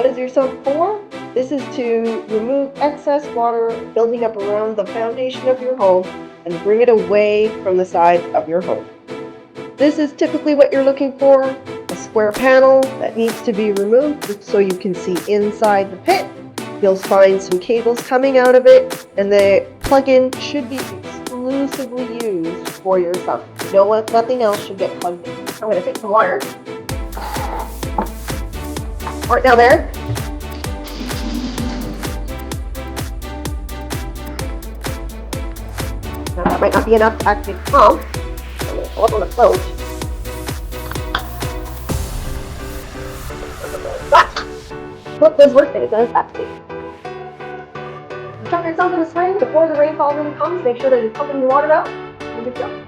What is your sump for? This is to remove excess water building up around the foundation of your home and bring it away from the sides of your home. This is typically what you're looking for, a square panel that needs to be removed so you can see inside the pit. You'll find some cables coming out of it, and the plug-in should be exclusively used for your sump. Nothing else should get plugged in. I'm going to take some water. Right down there. Now, that might not be enough to actually pump. I'm going to pull up on the float. But what does work, it does actually. Chuck yourself in the spring before the rainfall really comes. Make sure that it's pumping your water out. And good job.